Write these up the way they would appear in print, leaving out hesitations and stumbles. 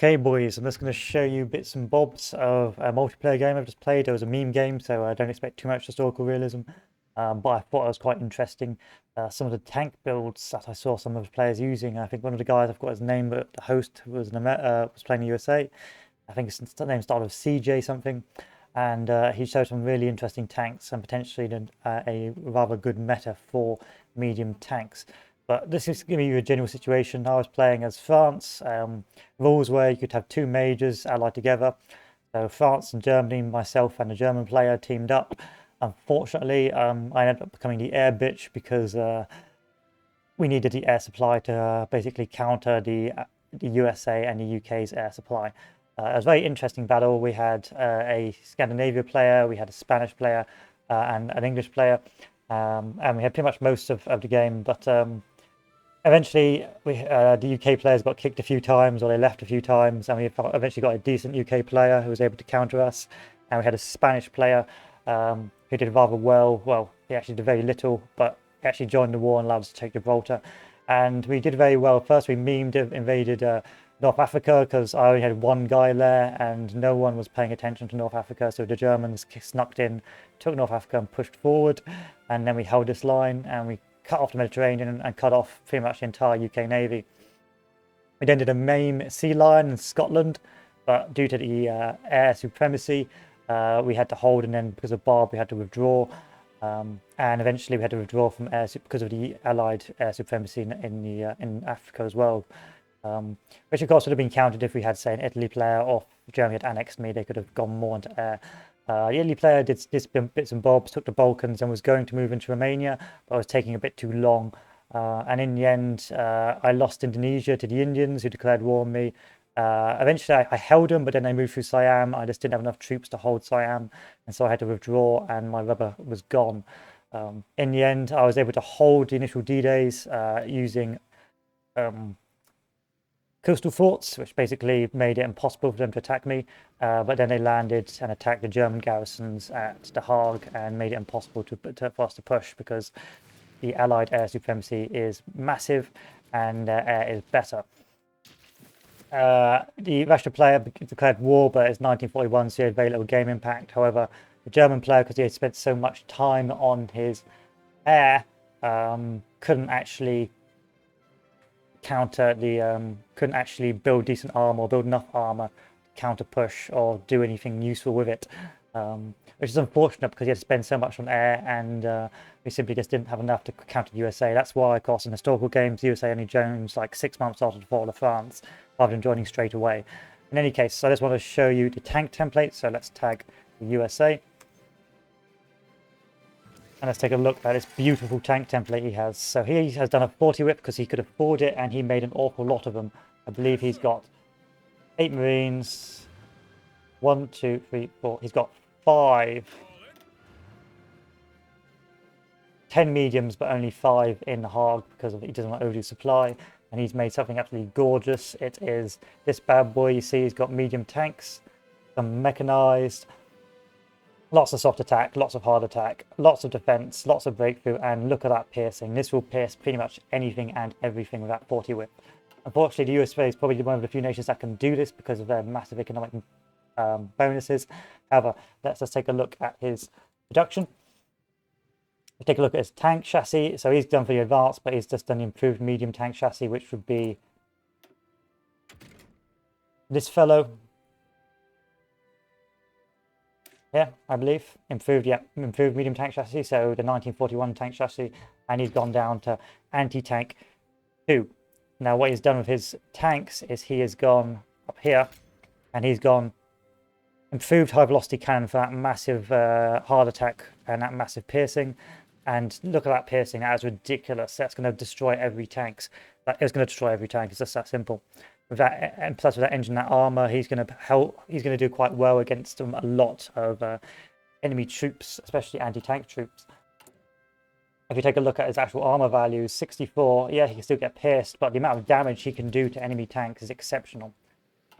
Okay, boys, I'm just going to show you bits and bobs of a multiplayer game I've just played. It was a meme game, so I don't expect too much historical realism, but I thought it was quite interesting. Some of the tank builds that I saw some of the players using. I think one of the guys, I've got his name, but the host was was playing the USA. I think his name started with CJ something, and he showed some really interesting tanks and potentially a rather good meta for medium tanks. But this is giving you a general situation. I was playing as France. Rules were you could have two majors allied together. So France and Germany, myself and a German player teamed up. Unfortunately, I ended up becoming the air bitch because we needed the air supply to basically counter the USA and the UK's air supply. It was a very interesting battle. We had a Scandinavia player, we had a Spanish player, and an English player, and we had pretty much most of the game. But eventually, the UK players got kicked a few times, or they left a few times, and we eventually got a decent UK player who was able to counter us. And we had a Spanish player who did rather well. Well, he actually did very little, but he actually joined the war and allowed us to take Gibraltar. And we did very well. First, we invaded North Africa because I only had one guy there, and no one was paying attention to North Africa. So the Germans snuck in, took North Africa, and pushed forward. And then we held this line, and we cut off the Mediterranean and cut off pretty much the entire UK Navy. We then did a main sea line in Scotland, but due to the air supremacy, we had to hold, and then because of Barb, we had to withdraw. And eventually we had to withdraw from because of the Allied air supremacy in Africa as well. Which of course would have been countered if we had, say, an Italy player, or if Germany had annexed me, they could have gone more into air. The Italy player did bits and bobs, took the Balkans and was going to move into Romania, but was taking a bit too long. And in the end, I lost Indonesia to the Indians, who declared war on me. Eventually, I held them, but then they moved through Siam. I just didn't have enough troops to hold Siam, and so I had to withdraw, and my rubber was gone. In the end, I was able to hold the initial D-days using coastal forts, which basically made it impossible for them to attack me. But then they landed and attacked the German garrisons at The Hague and made it impossible for us to push because the Allied air supremacy is massive and their air is better. The Russian player declared war, but it's 1941, so he had very little game impact. However, the German player, because he had spent so much time on his air, couldn't actually couldn't actually build decent armor or build enough armor to counter push or do anything useful with it, which is unfortunate because he had to spend so much on air, and we simply just didn't have enough to counter the USA. That's why, of course, in historical games, the USA only joins like 6 months after the fall of France, rather than joining straight away. In any case, I just want to show you the tank template, so let's tag the USA. And let's take a look at this beautiful tank template he has. So he has done a 40 whip because he could afford it, and he made an awful lot of them. I believe he's got 8 Marines, 1, 2, 3, 4. He's got 5, 10 mediums, but only 5 in the Hague because he doesn't want overdue supply. And he's made something absolutely gorgeous. It is this bad boy. You see, he's got medium tanks, some mechanized. Lots of soft attack, lots of hard attack, lots of defense, lots of breakthrough, and look at that piercing. This will pierce pretty much anything and everything with that 40 whip. Unfortunately, the USA is probably one of the few nations that can do this because of their massive economic bonuses. However, let's just take a look at his production. We take a look at his tank chassis. So he's done for the advanced, but he's just done the improved medium tank chassis, which would be this fellow. Yeah, I believe. Improved medium tank chassis, so the 1941 tank chassis, and he's gone down to anti-tank 2. Now, what he's done with his tanks is he has gone up here, and he's gone improved high velocity cannon for that massive hard attack and that massive piercing. And look at that piercing, that is ridiculous. That's going to destroy every tank. That is going to destroy every tank, it's just that simple. With that, and plus with that engine, that armor, he's going to help. He's going to do quite well against a lot of enemy troops, especially anti-tank troops. If you take a look at his actual armor values, 64, yeah, he can still get pierced, but the amount of damage he can do to enemy tanks is exceptional.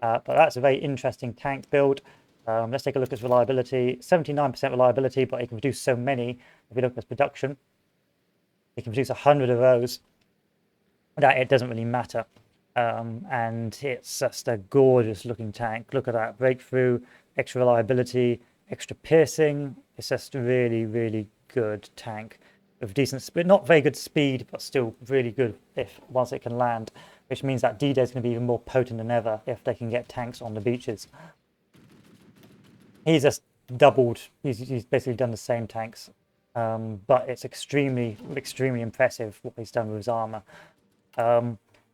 But that's a very interesting tank build. Let's take a look at his reliability. 79% reliability, but he can produce so many. If you look at his production, he can produce 100 of those. That it doesn't really matter. and it's just a gorgeous looking tank. Look at that breakthrough, extra reliability, extra piercing. It's just a really, really good tank with decent speed, not very good speed, but still really good if once it can land, which means that D-Day is going to be even more potent than ever if they can get tanks on the beaches. He's just doubled. He's basically done the same tanks, but it's extremely impressive what he's done with his armor.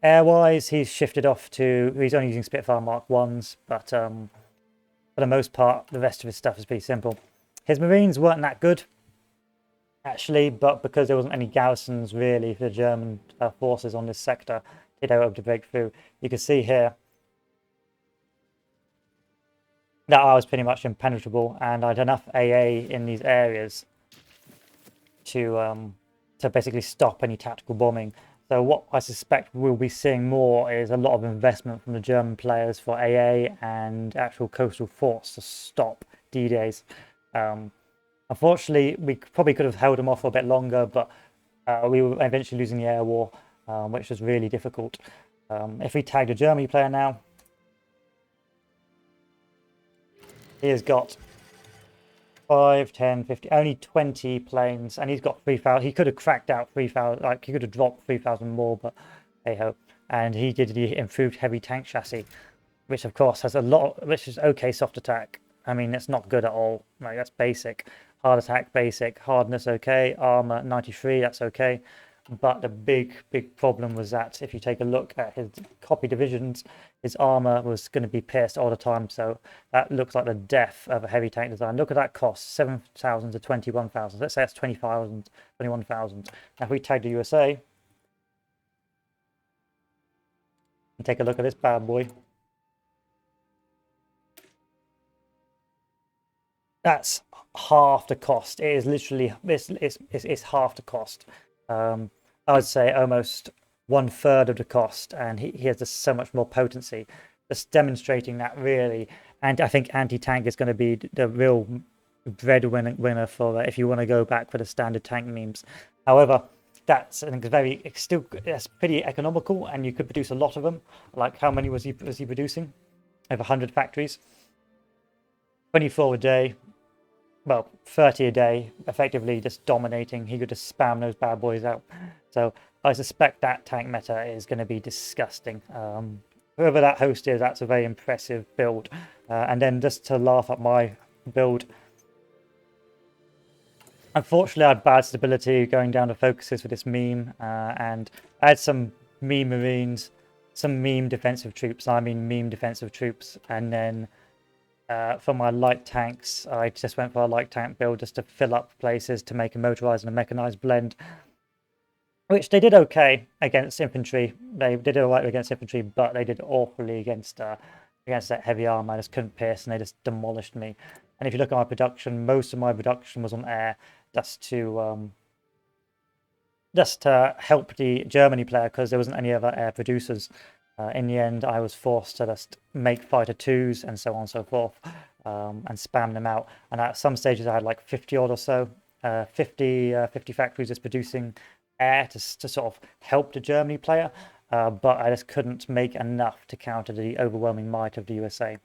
Air-wise, he's shifted off to. He's only using Spitfire Mark 1s, but for the most part, the rest of his stuff is pretty simple. His Marines weren't that good, actually, but because there wasn't any garrisons really for the German forces on this sector, they were able to break through. You can see here that I was pretty much impenetrable, and I had enough AA in these areas to basically stop any tactical bombing. So what I suspect we'll be seeing more is a lot of investment from the German players for AA and actual coastal force to stop D-Days. Unfortunately, we probably could have held them off for a bit longer, but we were eventually losing the air war, which was really difficult. If we tagged a Germany player now, he has got 5, 10, 50, only 20 planes, and he's got 3,000. He could have cracked out 3,000, like he could have dropped 3,000 more, but hey ho. And he did the improved heavy tank chassis, which of course has a lot, which is okay soft attack. I mean, it's not good at all. Like that's basic. Hard attack, basic. Hardness, okay. Armor, 93, that's okay. But the big problem was that if you take a look at his copy divisions, his armor was going to be pierced all the time. So that looks like the death of a heavy tank design. Look at that cost, 7,000 to 21,000. Let's say that's 20,000, 21,000. Now if we tag the USA and take a look at this bad boy, that's half the cost. It is literally, it's half the cost. I would say almost 1/3 of the cost, and he has just so much more potency. Just demonstrating that really, and I think anti-tank is going to be the real breadwinner for if you want to go back for the standard tank memes. However, that's that's pretty economical, and you could produce a lot of them. Like how many was he producing? Over 100 factories, 24 a day. Well, 30 a day, effectively just dominating. He could just spam those bad boys out. So I suspect that tank meta is going to be disgusting. Whoever that host is, that's a very impressive build. And then just to laugh at my build, unfortunately I had bad stability going down the focuses for this meme, and I had some meme Marines, some meme defensive troops, and then for my light tanks, I just went for a light tank build just to fill up places to make a motorized and a mechanized blend, which they did okay against infantry. They did all right against infantry, but they did awfully against that heavy armor. I just couldn't pierce, and they just demolished me. And if you look at my production, most of my production was on air, just to help the Germany player because there wasn't any other air producers. In the end, I was forced to just make fighter 2s and so on and so forth, and spam them out. And at some stages, I had like 50 odd or so, 50 factories just producing air to sort of help the Germany player, but I just couldn't make enough to counter the overwhelming might of the USA.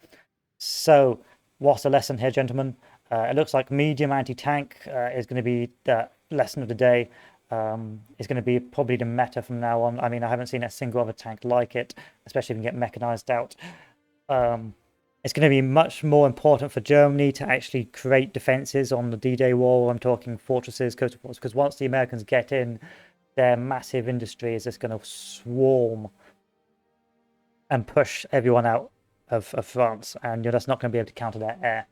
So, what's the lesson here, gentlemen? It looks like medium anti-tank is going to be the lesson of the day. Is going to be probably the meta from now on. I mean, I haven't seen a single other tank like it, especially if you can get mechanized out. It's going to be much more important for Germany to actually create defenses on the D-Day wall. I'm talking fortresses, coastal forts, because once the Americans get in, their massive industry is just going to swarm and push everyone out of France, and you're just not going to be able to counter their air.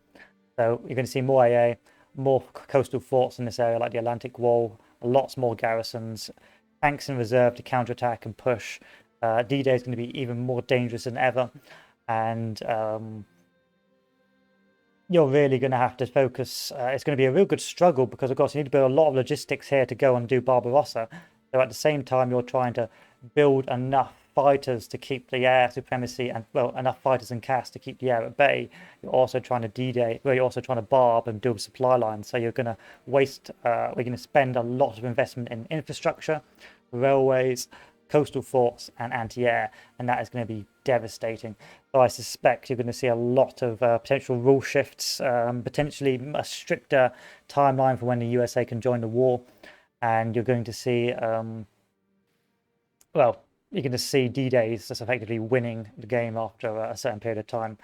So you're going to see more AA, more coastal forts in this area, like the Atlantic Wall, lots more garrisons, tanks in reserve to counterattack and push. D-Day is going to be even more dangerous than ever, and you're really going to have to focus. It's going to be a real good struggle because, of course, you need to build a lot of logistics here to go and do Barbarossa. So at the same time, you're trying to build enough fighters to keep the air supremacy and, well, enough fighters and cast to keep the air at bay. You're also trying to D-Day, well, you're also trying to barb and build supply lines. So you're going to we're going to spend a lot of investment in infrastructure, railways, coastal forts and anti-air, and that is going to be devastating. So I suspect you're going to see a lot of potential rule shifts, potentially a stricter timeline for when the USA can join the war, and you're going to see, well, you're going to see D-Days just effectively winning the game after a certain period of time.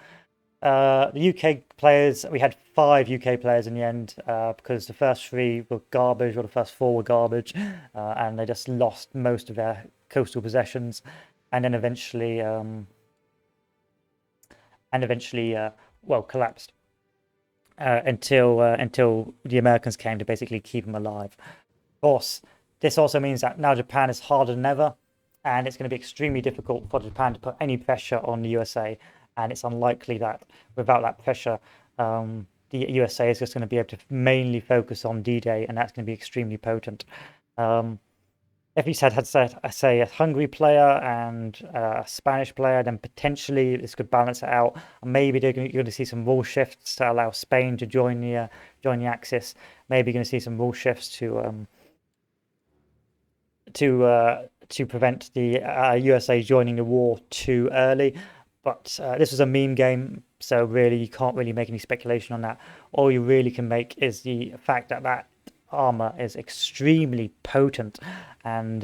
The UK players, we had 5 UK players in the end because the first 3 were garbage, or the first 4 were garbage, and they just lost most of their coastal possessions, and then eventually, well, collapsed until the Americans came to basically keep them alive. Of course, this also means that now Japan is harder than ever, and it's going to be extremely difficult for Japan to put any pressure on the USA. And it's unlikely that without that pressure, the USA is just going to be able to mainly focus on D-Day, and that's going to be extremely potent. If you had say a Hungary player and a Spanish player, then potentially this could balance it out. Maybe you're going to see some rule shifts to allow Spain to join the Axis. Maybe you're going to see some rule shifts to prevent the USA joining the war too early. But this was a meme game, so really you can't really make any speculation on that. All you really can make is the fact that that armor is extremely potent, and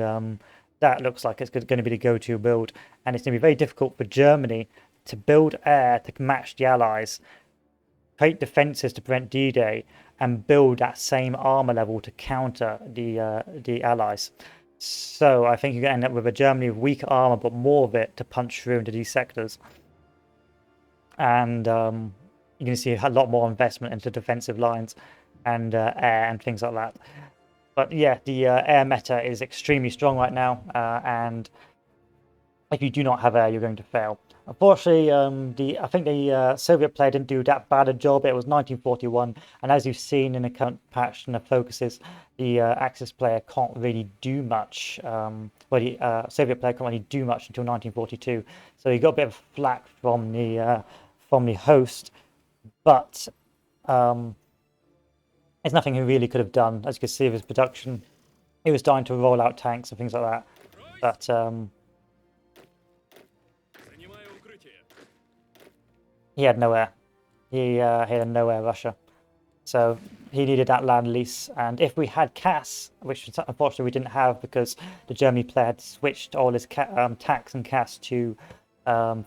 that looks like it's going to be the go-to build. And it's going to be very difficult for Germany to build air to match the Allies, create defenses to prevent D-Day, and build that same armor level to counter the Allies. So I think you're going to end up with a Germany with weaker armor, but more of it to punch through into these sectors. And you're going to see a lot more investment into defensive lines and air and things like that. But yeah, the air meta is extremely strong right now, and if you do not have air, you're going to fail. Unfortunately, I think the Soviet player didn't do that bad a job. It was 1941, and as you've seen in the current patch and the focuses, the Axis player can't really do much. Well, the Soviet player can't really do much until 1942, so he got a bit of flack from the host, but there's nothing he really could have done. As you can see with his production, he was starting to roll out tanks and things like that, but he had no air. He had no air Russia. So he needed that land lease. And if we had CAS, which unfortunately we didn't have because the Germany player had switched all his tanks and CAS to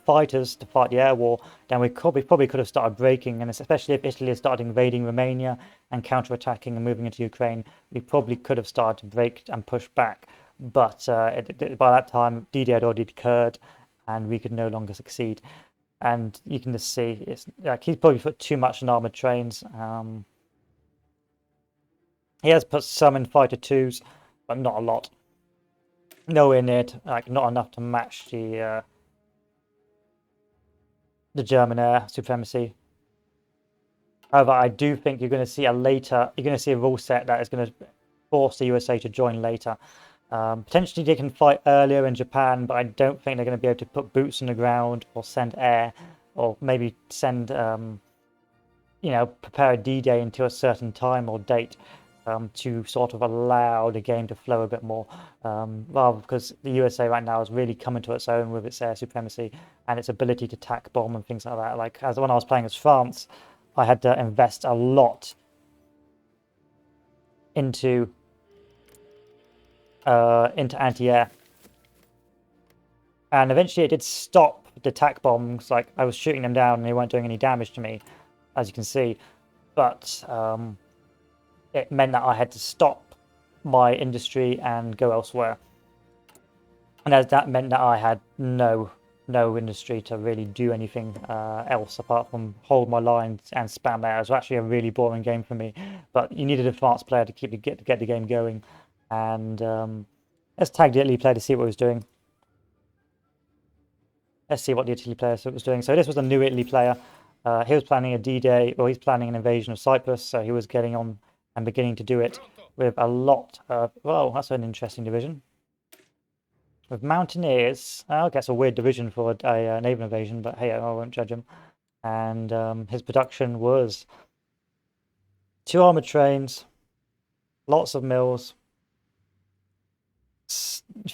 fighters to fight the air war, then we probably could have started breaking. And especially if Italy had started invading Romania and counterattacking and moving into Ukraine, we probably could have started to break and push back. But by that time, D-Day had already occurred, and we could no longer succeed. And you can just see it's like he's probably put too much in armored trains. He has put some in fighter twos, but not a lot. Nowhere near, like not enough to match the German air supremacy. However, I do think you're going to see a rule set that is going to force the USA to join later. Potentially they can fight earlier in Japan, but I don't think they're going to be able to put boots on the ground or send air, or maybe send, prepare a D-Day until a certain time or date to sort of allow the game to flow a bit more. Rather, because the USA right now is really coming to its own with its air supremacy and its ability to tack bomb and things like that. Like when I was playing as France, I had to invest a lot into anti-air, and eventually it did stop the tack bombs. Like I was shooting them down and they weren't doing any damage to me, as you can see, but it meant that I had to stop my industry and go elsewhere, and as that meant that I had no industry to really do anything else apart from hold my lines and spam air. It was actually a really boring game for me, but you needed a fast player to get the game going. And let's tag the Italy player to see what he was doing. Let's see what the Italy player was doing. So this was a new Italy player. He was planning a D-Day, or he's planning an invasion of Cyprus. So he was getting on and beginning to do it with a lot of... Well, that's an interesting division. With mountaineers. Okay, it's a weird division for a naval invasion, but hey, I won't judge him. And his production was 2 armored trains, lots of mills,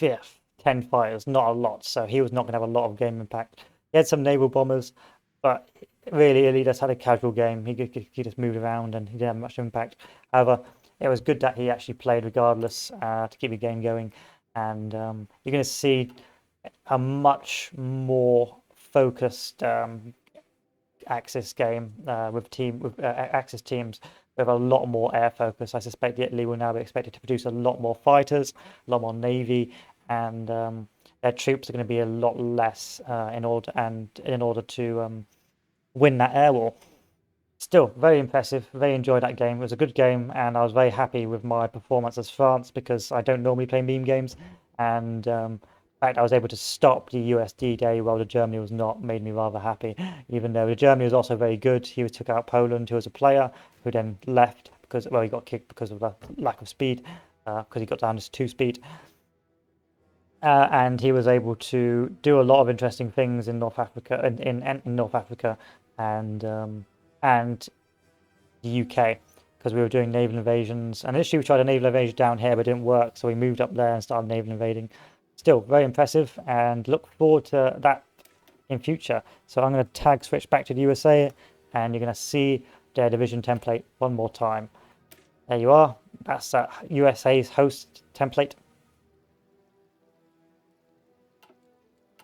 yeah, 10 fighters, not a lot, so he was not going to have a lot of game impact. He had some naval bombers, but really, he just had a casual game. He just moved around and he didn't have much impact. However, it was good that he actually played regardless to keep the game going. And you're going to see a much more focused Axis game with Axis teams with a lot more air focus. I suspect Italy will now be expected to produce a lot more fighters, a lot more navy, and their troops are going to be a lot less in order to win that air war. Still very impressive. Very enjoyed that game. It was a good game, and I was very happy with my performance as France because I don't normally play meme games, and the fact I was able to stop the USD day while the Germany was not made me rather happy. Even though the Germany was also very good, he took out Poland, who was a player who then left because he got kicked because of the lack of speed, because he got down to 2 speed. And he was able to do a lot of interesting things in North Africa, in North Africa, and the UK, because we were doing naval invasions. And initially we tried a naval invasion down here, but it didn't work, so we moved up there and started naval invading. Still very impressive, and look forward to that in future. So I'm going to tag switch back to the USA, and you're going to see their division template one more time. There you are. That's USA's host template.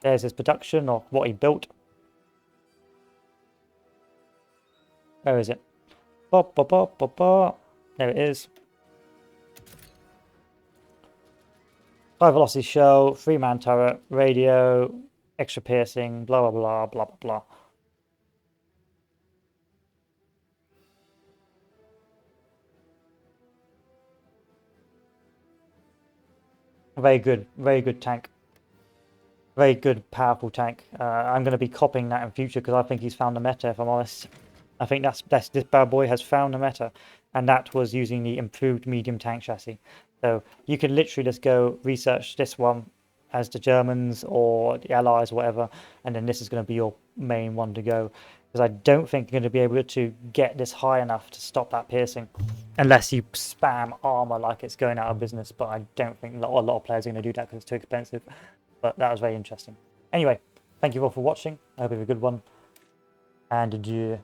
There's his production of what he built. Where is it? There it is. High velocity shell, 3-man turret, radio, extra piercing, blah, blah, blah, blah, blah, blah. Very good tank. Very good, powerful tank. I'm going to be copying that in future because I think he's found the meta, if I'm honest. I think that's this bad boy has found the meta, and that was using the improved medium tank chassis. So you can literally just go research this one as the Germans or the Allies or whatever, and then this is going to be your main one to go. Because I don't think you're going to be able to get this high enough to stop that piercing, unless you spam armor like it's going out of business. But I don't think a lot of players are going to do that because it's too expensive. But that was very interesting. Anyway, thank you all for watching. I hope you have a good one, and adieu.